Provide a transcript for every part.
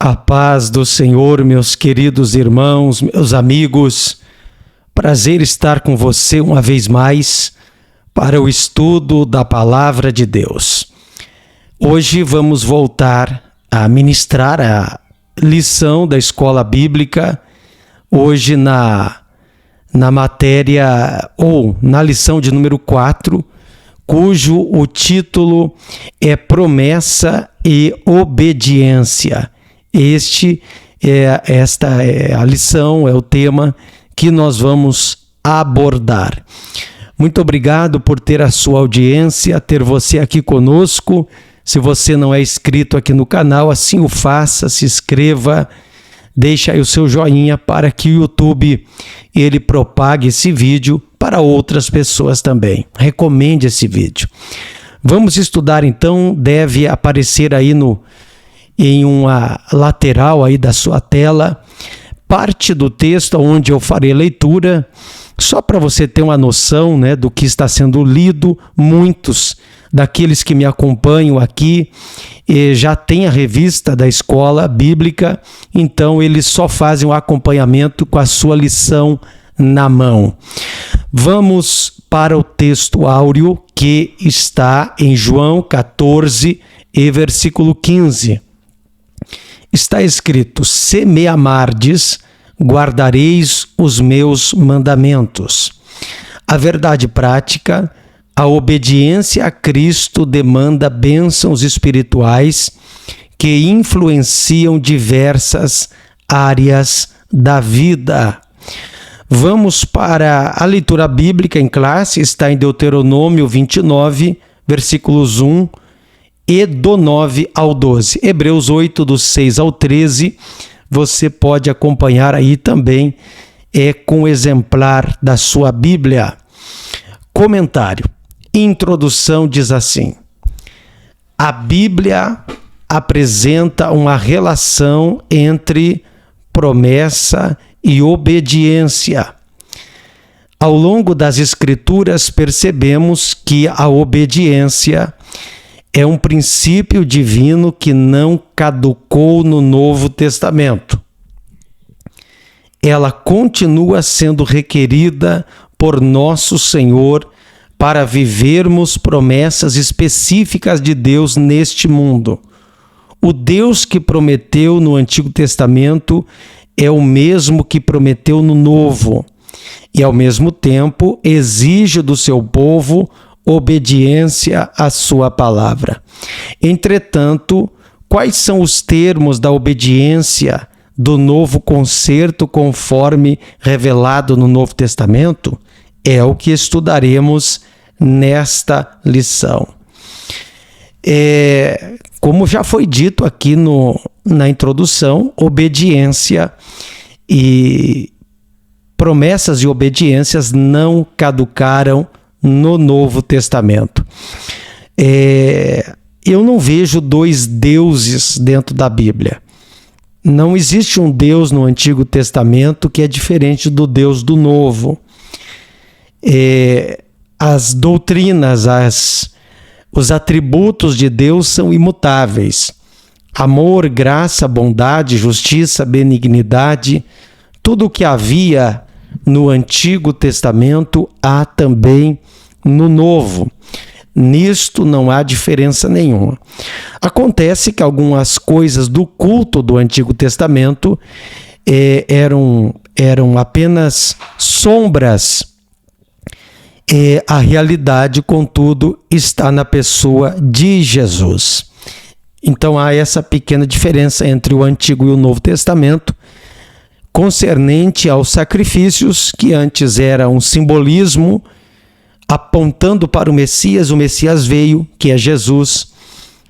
A paz do Senhor, meus queridos irmãos, meus amigos. Prazer estar com você uma vez mais para o estudo da Palavra de Deus. Hoje vamos voltar a ministrar a lição da Escola Bíblica, hoje na matéria ou na lição de número 4, cujo o título é Promessa e Obediência. Esta é a lição, é o tema que nós vamos abordar. Muito obrigado por ter a sua audiência, ter você aqui conosco. Se você não é inscrito aqui no canal, assim o faça, se inscreva, deixe aí o seu joinha para que o YouTube ele propague esse vídeo para outras pessoas também. Recomende esse vídeo. Vamos estudar então, deve aparecer aí em uma lateral aí da sua tela, parte do texto onde eu farei leitura, só para você ter uma noção, né, do que está sendo lido. Muitos daqueles que me acompanham aqui já têm a revista da Escola Bíblica, então eles só fazem o acompanhamento com a sua lição na mão. Vamos para o texto áureo que está em João 14 e versículo 15. Está escrito: se me amardes, guardareis os meus mandamentos. A verdade prática, a obediência a Cristo demanda bênçãos espirituais que influenciam diversas áreas da vida. Vamos para a leitura bíblica em classe, está em Deuteronômio 29, versículos 1 e do 9 ao 12. Hebreus 8, do 6 ao 13, você pode acompanhar aí também com o exemplar da sua Bíblia. Comentário. Introdução diz assim: a Bíblia apresenta uma relação entre promessa e obediência. Ao longo das Escrituras percebemos que a obediência é um princípio divino que não caducou no Novo Testamento. Ela continua sendo requerida por nosso Senhor para vivermos promessas específicas de Deus neste mundo. O Deus que prometeu no Antigo Testamento é o mesmo que prometeu no Novo, e ao mesmo tempo exige do seu povo obediência à sua palavra. Entretanto, quais são os termos da obediência do novo concerto conforme revelado no Novo Testamento? É o que estudaremos nesta lição. Como já foi dito aqui na introdução, obediência e promessas e obediências não caducaram no Novo Testamento. Eu não vejo dois deuses dentro da Bíblia. Não existe um Deus no Antigo Testamento que é diferente do Deus do Novo. As doutrinas, os atributos de Deus são imutáveis. Amor, graça, bondade, justiça, benignidade, tudo o que havia no Antigo Testamento há também no Novo. Nisto não há diferença nenhuma. Acontece que algumas coisas do culto do Antigo Testamento eram apenas sombras. A realidade, contudo, está na pessoa de Jesus. Então há essa pequena diferença entre o Antigo e o Novo Testamento, concernente aos sacrifícios, que antes era um simbolismo apontando para o Messias veio, que é Jesus.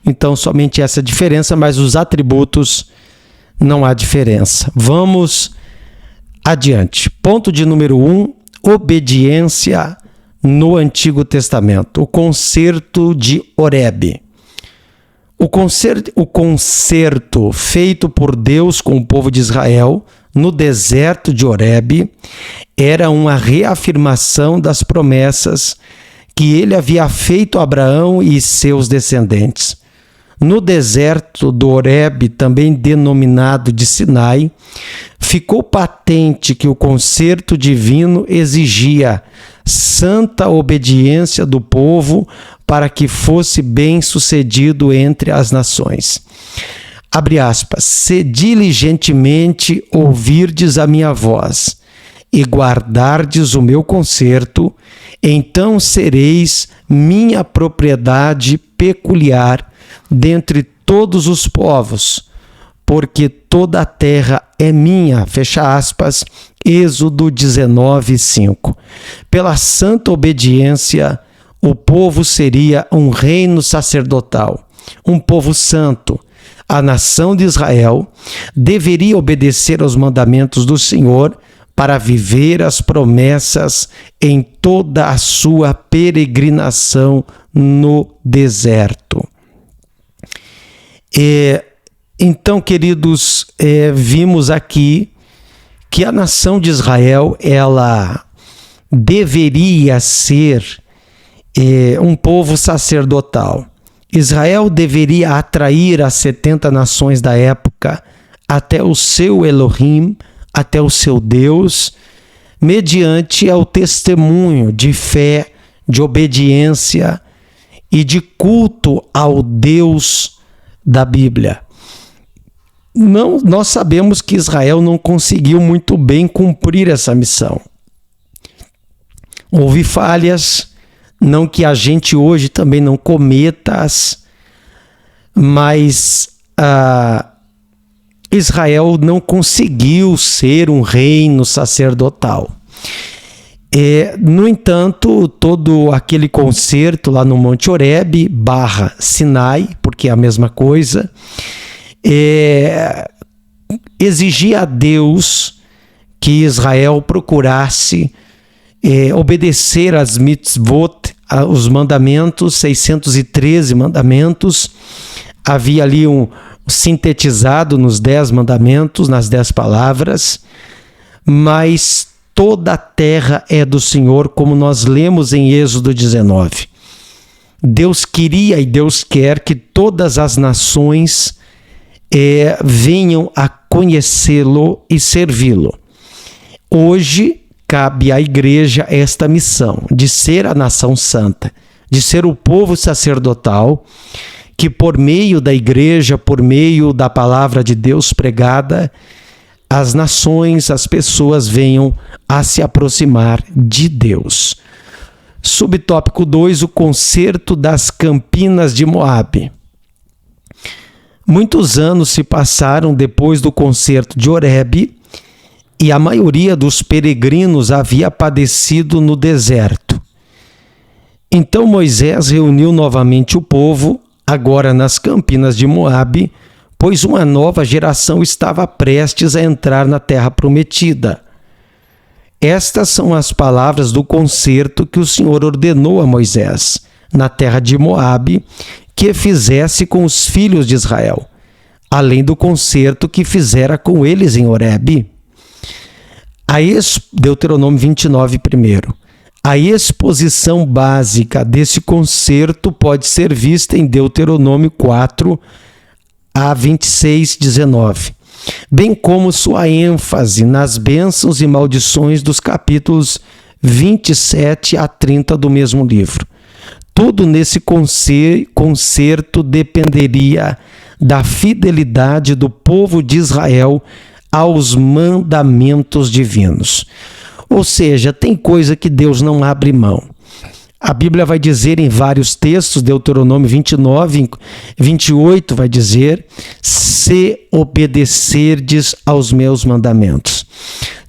Então somente essa diferença, mas os atributos não há diferença. Vamos adiante. Ponto de número 1, obediência no Antigo Testamento. O concerto de Horebe. O concerto feito por Deus com o povo de Israel no deserto de Horebe era uma reafirmação das promessas que ele havia feito a Abraão e seus descendentes. no deserto do Horebe, também denominado de Sinai, ficou patente que o concerto divino exigia santa obediência do povo para que fosse bem-sucedido entre as nações. Abre aspas, se diligentemente ouvirdes a minha voz e guardardes o meu concerto, então sereis minha propriedade peculiar dentre todos os povos, porque toda a terra é minha, fecha aspas, Êxodo 19:5. Pela santa obediência, o povo seria um reino sacerdotal, um povo santo. A nação de Israel deveria obedecer aos mandamentos do Senhor para viver as promessas em toda a sua peregrinação no deserto. Então, queridos, vimos aqui que a nação de Israel, ela deveria ser um povo sacerdotal. Israel deveria atrair as 70 nações da época até o seu Elohim, até o seu Deus, mediante o testemunho de fé, de obediência e de culto ao Deus da Bíblia. Nós sabemos que Israel não conseguiu muito bem cumprir essa missão. Houve falhas, não que a gente hoje também não cometa-as, mas Israel não conseguiu ser um reino sacerdotal. No entanto, todo aquele concerto lá no Monte Horebe / Sinai, porque é a mesma coisa, exigia a Deus que Israel procurasse obedecer às mitzvot, os mandamentos, 613 mandamentos. Havia ali sintetizado nos 10 mandamentos, nas 10 palavras, mas toda a terra é do Senhor, como nós lemos em Êxodo 19. Deus queria e Deus quer que todas as nações venham a conhecê-lo e servi-lo. Hoje cabe à igreja esta missão de ser a nação santa, de ser o povo sacerdotal, que por meio da igreja, por meio da palavra de Deus pregada, as nações, as pessoas venham a se aproximar de Deus. Subtópico 2, o concerto das Campinas de Moabe. Muitos anos se passaram depois do concerto de Horebe e a maioria dos peregrinos havia padecido no deserto. Então Moisés reuniu novamente o povo, agora nas Campinas de Moabe, pois uma nova geração estava prestes a entrar na terra prometida. Estas são as palavras do concerto que o Senhor ordenou a Moisés, na terra de Moabe, que fizesse com os filhos de Israel, além do concerto que fizera com eles em Horebe. Deuteronômio 29, primeiro. A exposição básica desse concerto pode ser vista em Deuteronômio 4 a 26, 19, bem como sua ênfase nas bênçãos e maldições dos capítulos 27 a 30 do mesmo livro. Tudo nesse concerto dependeria da fidelidade do povo de Israel aos mandamentos divinos. Ou seja, tem coisa que Deus não abre mão. A Bíblia vai dizer em vários textos, Deuteronômio 29, 28 vai dizer, se obedecerdes aos meus mandamentos.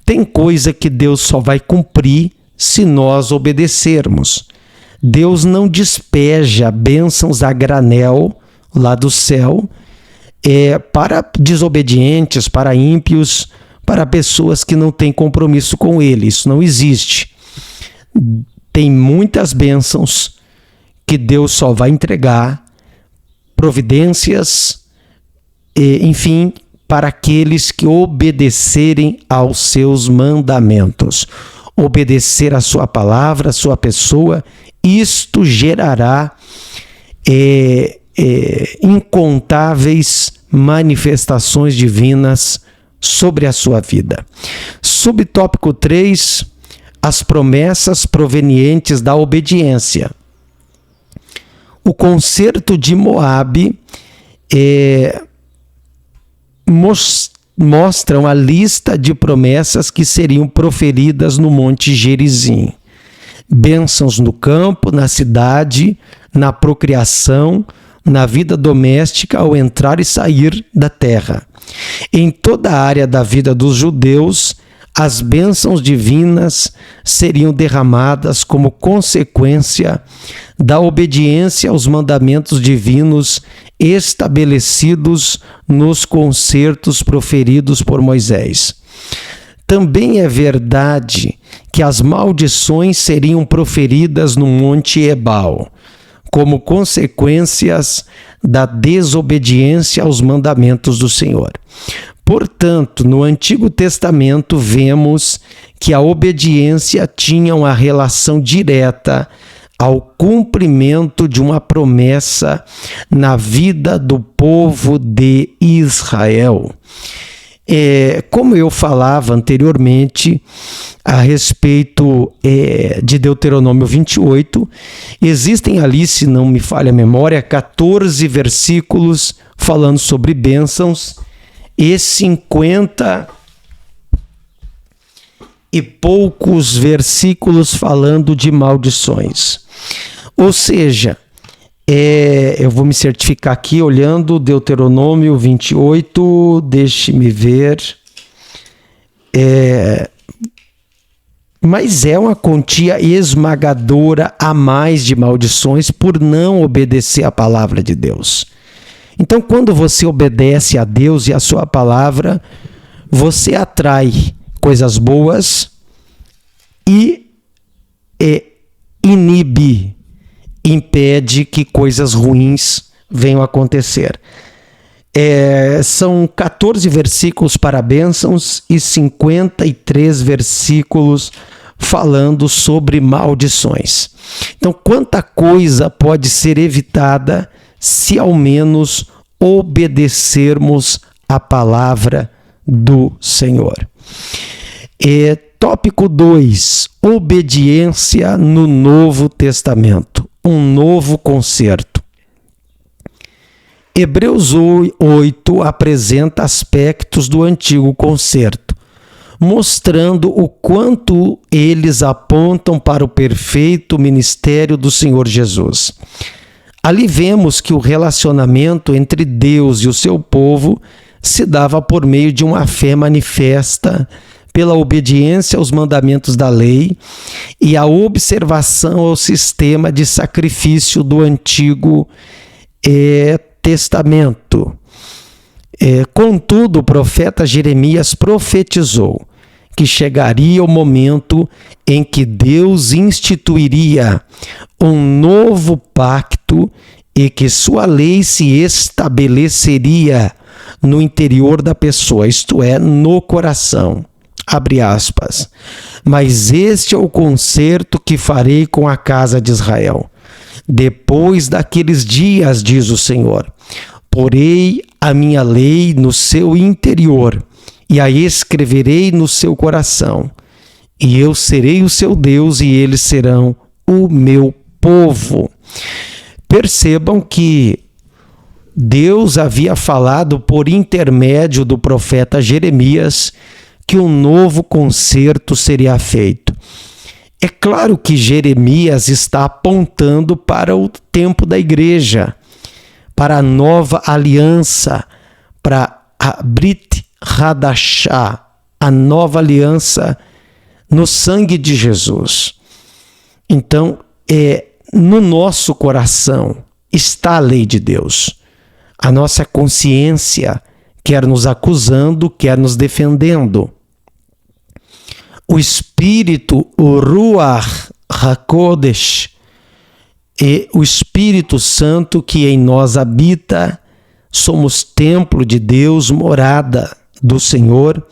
Tem coisa que Deus só vai cumprir se nós obedecermos. Deus não despeja bênçãos a granel lá do céu para desobedientes, para ímpios, para pessoas que não têm compromisso com Ele. Isso não existe. Tem muitas bênçãos que Deus só vai entregar, providências, enfim, para aqueles que obedecerem aos seus mandamentos. Obedecer a sua palavra, a sua pessoa, isto gerará incontáveis manifestações divinas sobre a sua vida. Subtópico 3, as promessas provenientes da obediência. O concerto de Moabe mostram a lista de promessas que seriam proferidas no Monte Gerizim. Bênçãos no campo, na cidade, na procriação, na vida doméstica ao entrar e sair da terra. Em toda a área da vida dos judeus, as bênçãos divinas seriam derramadas como consequência da obediência aos mandamentos divinos estabelecidos nos concertos proferidos por Moisés. Também é verdade que as maldições seriam proferidas no Monte Ebal, como consequências da desobediência aos mandamentos do Senhor. Portanto, no Antigo Testamento vemos que a obediência tinha uma relação direta ao cumprimento de uma promessa na vida do povo de Israel. Como eu falava anteriormente a respeito de Deuteronômio 28, existem ali, se não me falha a memória, 14 versículos falando sobre bênçãos e 50 e poucos versículos falando de maldições. Ou seja, eu vou me certificar aqui olhando Deuteronômio 28, deixe-me ver. Mas é uma quantia esmagadora a mais de maldições por não obedecer à palavra de Deus. Então, quando você obedece a Deus e a sua palavra, você atrai coisas boas e impede que coisas ruins venham a acontecer. São 14 versículos para bênçãos e 53 versículos falando sobre maldições. Então, quanta coisa pode ser evitada se ao menos obedecermos a palavra do Senhor. Tópico 2, obediência no Novo Testamento, um novo concerto. Hebreus 8 apresenta aspectos do antigo concerto, mostrando o quanto eles apontam para o perfeito ministério do Senhor Jesus. Ali vemos que o relacionamento entre Deus e o seu povo se dava por meio de uma fé manifesta pela obediência aos mandamentos da lei e a observação ao sistema de sacrifício do Antigo Testamento. Contudo, o profeta Jeremias profetizou que chegaria o momento em que Deus instituiria um novo pacto e que sua lei se estabeleceria no interior da pessoa, isto é, no coração. Abre aspas. Mas este é o concerto que farei com a casa de Israel. Depois daqueles dias, diz o Senhor, porei a minha lei no seu interior e a escreverei no seu coração. E eu serei o seu Deus e eles serão o meu povo. Percebam que Deus havia falado por intermédio do profeta Jeremias que um novo concerto seria feito. É claro que Jeremias está apontando para o tempo da igreja, para a nova aliança, para a Brit Hadashah, a nova aliança no sangue de Jesus. Então, no nosso coração está a lei de Deus. A nossa consciência quer nos acusando, quer nos defendendo. O Espírito, o Ruach HaKodesh, e o Espírito Santo que em nós habita, somos templo de Deus, morada do Senhor.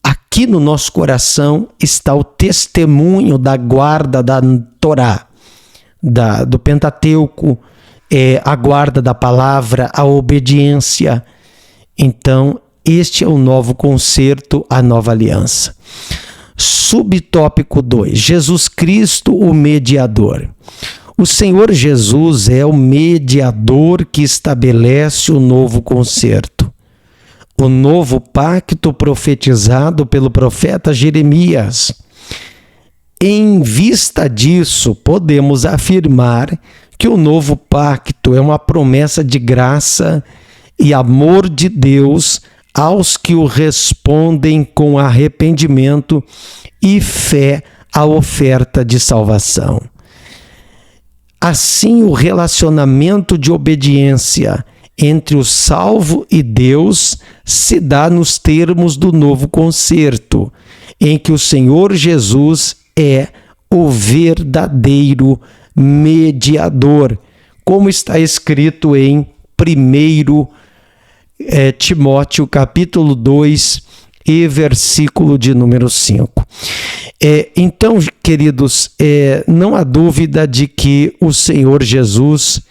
Aqui no nosso coração está o testemunho da guarda da Torá, do Pentateuco, a guarda da palavra, a obediência. Então, este é o novo concerto, a nova aliança. Subtópico 2, Jesus Cristo, o mediador. O Senhor Jesus é o mediador que estabelece o novo concerto. O novo pacto profetizado pelo profeta Jeremias. Em vista disso, podemos afirmar que o novo pacto é uma promessa de graça e amor de Deus aos que o respondem com arrependimento e fé à oferta de salvação. Assim, o relacionamento de obediência entre o salvo e Deus se dá nos termos do novo concerto, em que o Senhor Jesus é o verdadeiro mediador, como está escrito em 1 Timóteo capítulo 2 e versículo de número 5. Então, queridos, não há dúvida de que o Senhor Jesus,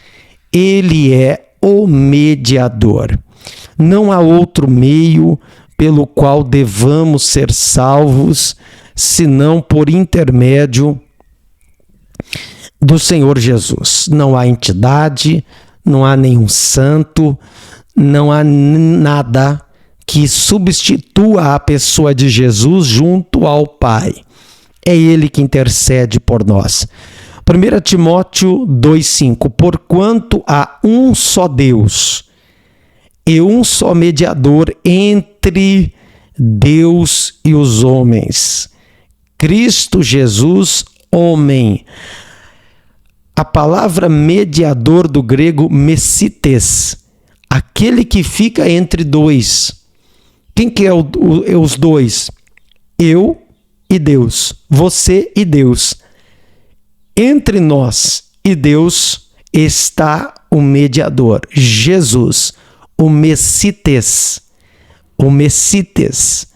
ele é o mediador. Não há outro meio pelo qual devamos ser salvos, senão por intermédio do Senhor Jesus. Não há entidade, não há nenhum santo, não há nada que substitua a pessoa de Jesus junto ao Pai. É Ele que intercede por nós. 1 Timóteo 2,5: Porquanto há um só Deus e um só mediador entre Deus e os homens, Cristo Jesus, homem. A palavra mediador do grego mesites, aquele que fica entre dois. Quem que é os dois? Eu e Deus, você e Deus. Entre nós e Deus está o mediador, Jesus, o mesites. O mesites.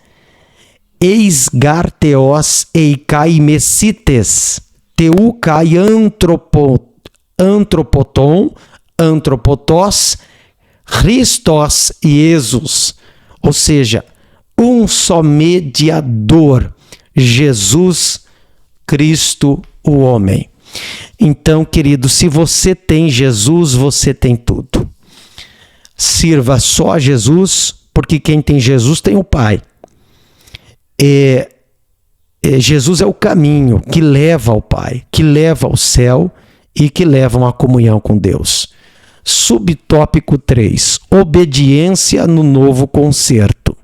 Eis garteos eikai mesites. Teu kai antropoton, antropotos, Christos Jesus. Ou seja, um só mediador, Jesus Cristo, o homem. Então, querido, se você tem Jesus, você tem tudo. Sirva só a Jesus, porque quem tem Jesus tem o Pai. Jesus é o caminho que leva ao Pai, que leva ao céu e que leva a uma comunhão com Deus. Subtópico 3, obediência no novo concerto.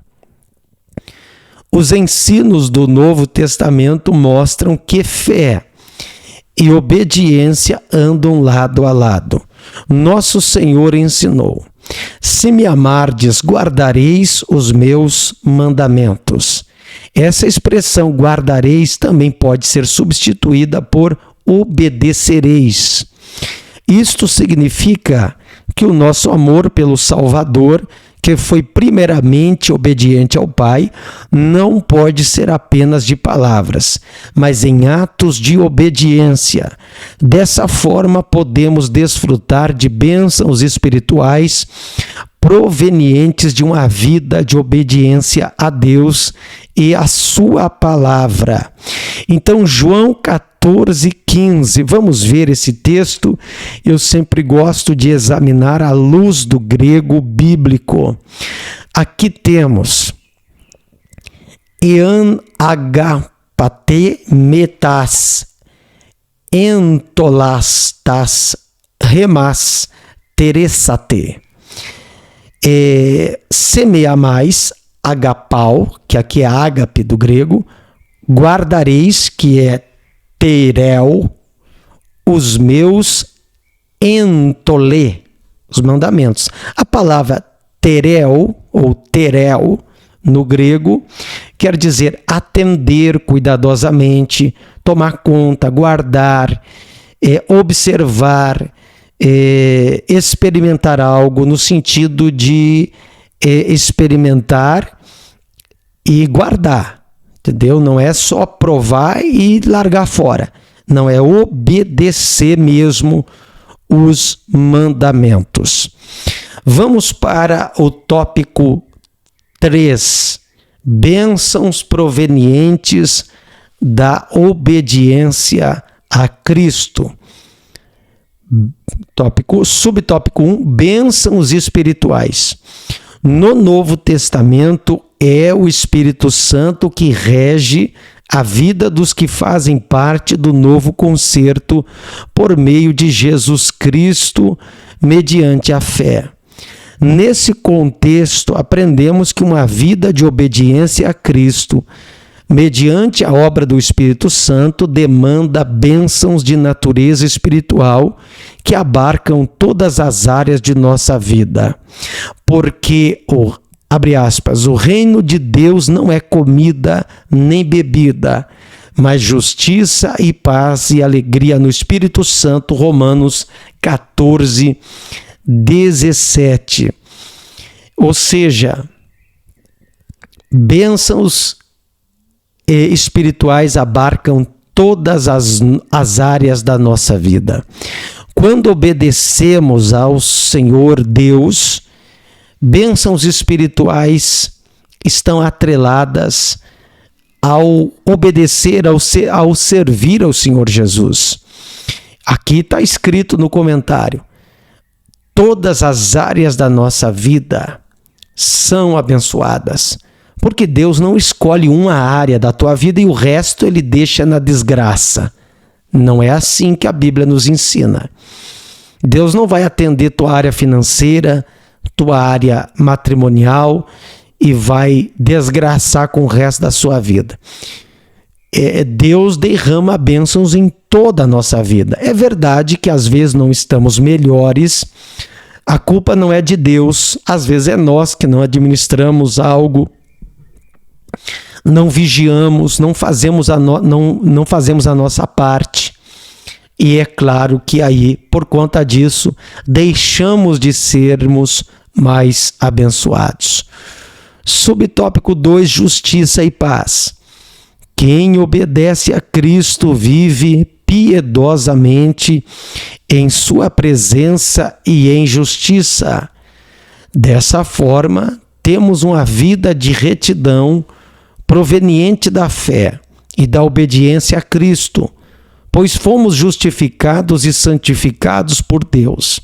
Os ensinos do Novo Testamento mostram que fé e obediência andam lado a lado. Nosso Senhor ensinou: se me amardes, guardareis os meus mandamentos. Essa expressão guardareis também pode ser substituída por obedecereis. Isto significa que o nosso amor pelo Salvador, que foi primeiramente obediente ao Pai, não pode ser apenas de palavras, mas em atos de obediência. Dessa forma, podemos desfrutar de bênçãos espirituais provenientes de uma vida de obediência a Deus e a sua palavra. Então, João 14:15, vamos ver esse texto. Eu sempre gosto de examinar à luz do grego bíblico. Aqui temos ean agapate metas entolastas remas teresate. Se me amais, agapau, que aqui é ágape do grego, guardareis, que é terel, os meus entolê, os mandamentos. A palavra terel, ou terel, no grego, quer dizer atender cuidadosamente, tomar conta, guardar, observar, experimentar algo, no sentido de experimentar e guardar, entendeu? Não é só provar e largar fora. não é obedecer mesmo os mandamentos. Vamos para o tópico 3, bênçãos provenientes da obediência a Cristo. Subtópico 1, bênçãos espirituais. No Novo Testamento é o Espírito Santo que rege a vida dos que fazem parte do novo concerto por meio de Jesus Cristo, mediante a fé. Nesse contexto, aprendemos que uma vida de obediência a Cristo, mediante a obra do Espírito Santo, demanda bênçãos de natureza espiritual que abarcam todas as áreas de nossa vida. Porque abre aspas, o reino de Deus não é comida nem bebida, mas justiça e paz e alegria no Espírito Santo. Romanos 14, 17. Ou seja, bênçãos espirituais abarcam todas as áreas da nossa vida. Quando obedecemos ao Senhor Deus, bênçãos espirituais estão atreladas ao obedecer, ao servir ao Senhor Jesus. Aqui está escrito no comentário: todas as áreas da nossa vida são abençoadas, porque Deus não escolhe uma área da tua vida e o resto ele deixa na desgraça. Não é assim que a Bíblia nos ensina. Deus não vai atender tua área financeira, tua área matrimonial e vai desgraçar com o resto da sua vida. Deus derrama bênçãos em toda a nossa vida. É verdade que às vezes não estamos melhores, a culpa não é de Deus, às vezes é nós que não administramos algo, não vigiamos, não fazemos a nossa parte. E é claro que aí, por conta disso, deixamos de sermos mais abençoados. Subtópico 2, justiça e paz. Quem obedece a Cristo vive piedosamente em sua presença e em justiça. Dessa forma, temos uma vida de retidão proveniente da fé e da obediência a Cristo, pois fomos justificados e santificados por Deus.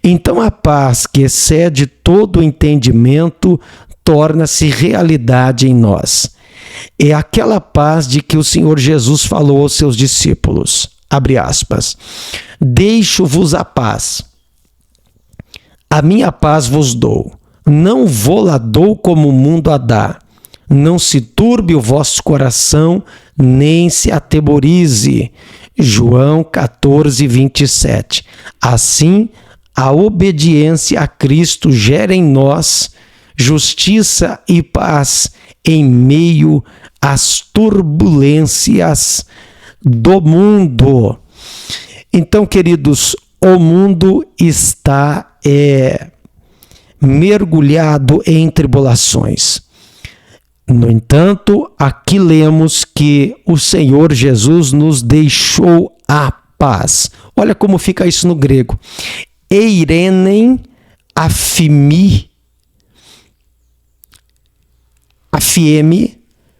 Então a paz que excede todo o entendimento torna-se realidade em nós. É aquela paz de que o Senhor Jesus falou aos seus discípulos. Abre aspas. Deixo-vos a paz. A minha paz vos dou. Não vou-la dou como o mundo a dá. Não se turbe o vosso coração, nem se atemorize. João 14, 27. Assim, a obediência a Cristo gera em nós justiça e paz em meio às turbulências do mundo. Então, queridos, o mundo está mergulhado em tribulações. No entanto, aqui lemos que o Senhor Jesus nos deixou a paz. Olha como fica isso no grego. Eirenen afiemi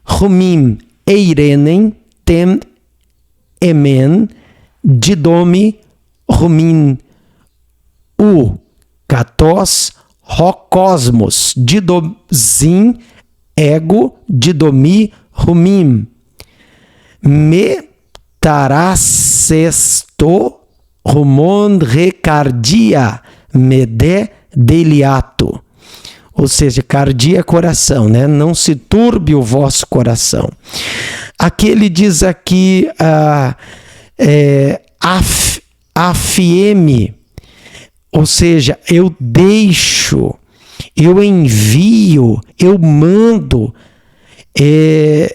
rumim eirenen tem emen didomi rumim u katos rocosmos didomzin ego didomi rumim me tarasesto rumon recardia mede deliato. Ou seja, cardia é coração, né? Não se turbe o vosso coração. Aqui ele diz aqui afieme, ou seja, eu deixo, eu envio, eu mando, ele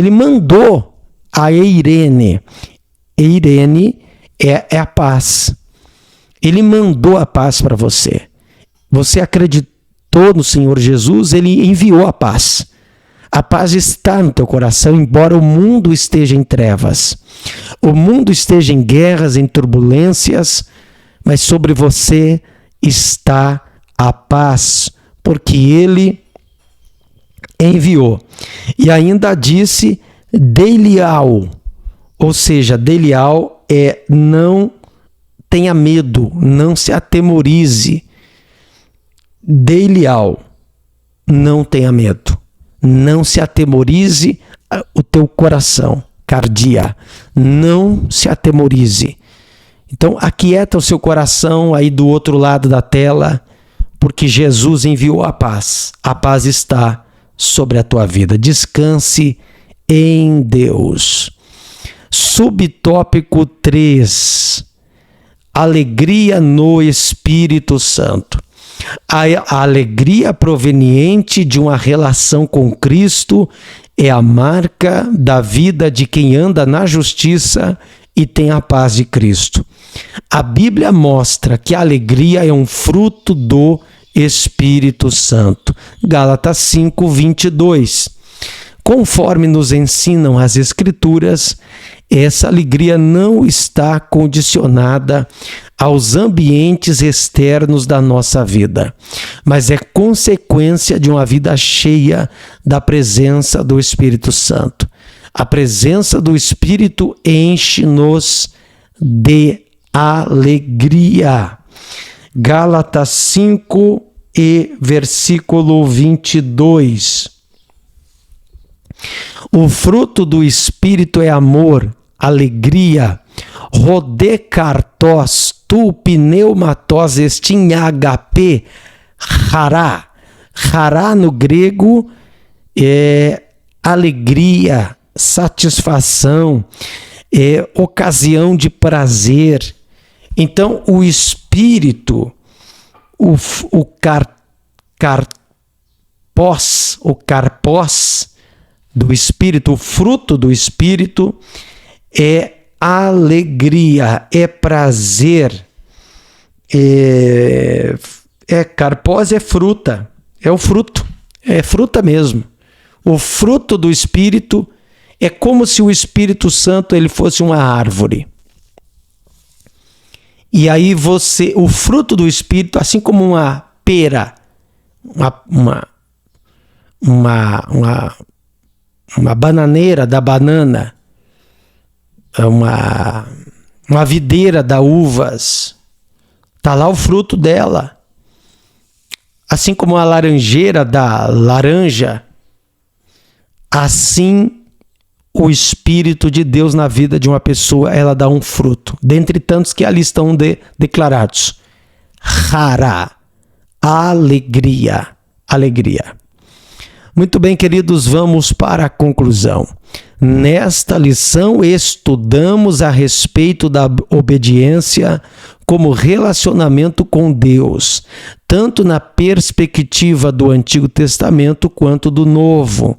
mandou a Eirene. Eirene é a paz. Ele mandou a paz para você. Você acreditou no Senhor Jesus, ele enviou a paz. A paz está no teu coração, embora o mundo esteja em trevas. O mundo esteja em guerras, em turbulências, mas sobre você está a paz, porque Ele enviou. E ainda disse Delial, ou seja, Delial é não tenha medo, não se atemorize. Delial, não tenha medo, não se atemorize o teu coração, cardia, não se atemorize. Então, aquieta o seu coração aí do outro lado da tela, porque Jesus enviou a paz está sobre a tua vida. Descanse em Deus. Subtópico 3. Alegria no Espírito Santo. A alegria proveniente de uma relação com Cristo é a marca da vida de quem anda na justiça e tem a paz de Cristo. A Bíblia mostra que a alegria é um fruto do Espírito Santo. Gálatas 5:22. Conforme nos ensinam as Escrituras, essa alegria não está condicionada aos ambientes externos da nossa vida, mas é consequência de uma vida cheia da presença do Espírito Santo. A presença do Espírito enche-nos de alegria. Gálatas 5 e versículo 22. O fruto do Espírito é amor, alegria, rodekartos, tu pneumatos estin HP, hará. Hará no grego é alegria, satisfação, é ocasião de prazer. Então, o Espírito, o carpós do Espírito, o fruto do Espírito é alegria, é prazer, carpós é fruta, é o fruto, é fruta mesmo. O fruto do Espírito é como se o Espírito Santo ele fosse uma árvore. E aí o fruto do Espírito, assim como uma pera, uma bananeira da banana, uma videira da uvas, está lá o fruto dela. Assim como a laranjeira da laranja, assim o Espírito de Deus na vida de uma pessoa, ela dá um fruto, dentre tantos que ali estão declarados. Hará, alegria, alegria. Muito bem, queridos, vamos para a conclusão. Nesta lição, estudamos a respeito da obediência como relacionamento com Deus, tanto na perspectiva do Antigo Testamento quanto do Novo.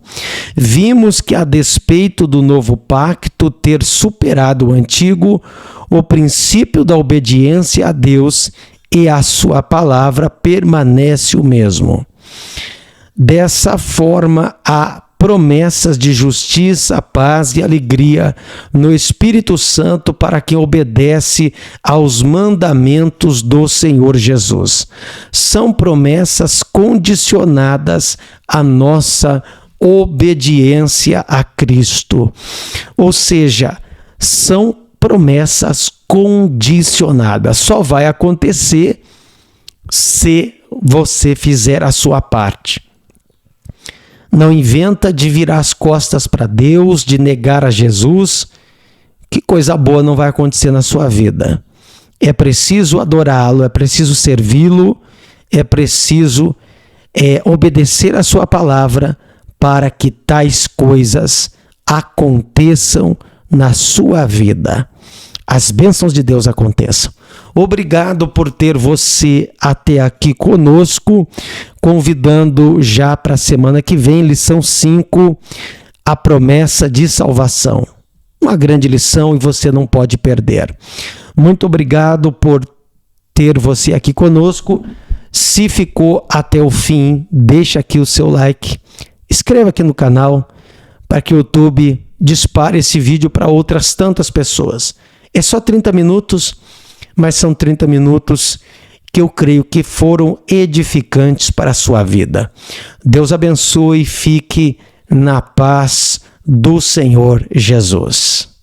Vimos que, a despeito do Novo Pacto ter superado o Antigo, o princípio da obediência a Deus e a sua palavra permanece o mesmo. Dessa forma, há promessas de justiça, paz e alegria no Espírito Santo para quem obedece aos mandamentos do Senhor Jesus. São promessas condicionadas à nossa obediência a Cristo. Ou seja, são promessas condicionadas. Só vai acontecer se você fizer a sua parte. Não inventa de virar as costas para Deus, de negar a Jesus, que coisa boa não vai acontecer na sua vida. É preciso adorá-lo, é preciso servi-lo, é preciso obedecer a sua palavra para que tais coisas aconteçam na sua vida. As bênçãos de Deus aconteçam. Obrigado por ter você até aqui conosco, convidando já para a semana que vem, lição 5, a promessa de salvação. Uma grande lição e você não pode perder. Muito obrigado por ter você aqui conosco. Se ficou até o fim, deixa aqui o seu like. inscreva aqui no canal para que o YouTube dispare esse vídeo para outras tantas pessoas. É só 30 minutos, mas são 30 minutos que eu creio que foram edificantes para a sua vida. Deus abençoe e fique na paz do Senhor Jesus.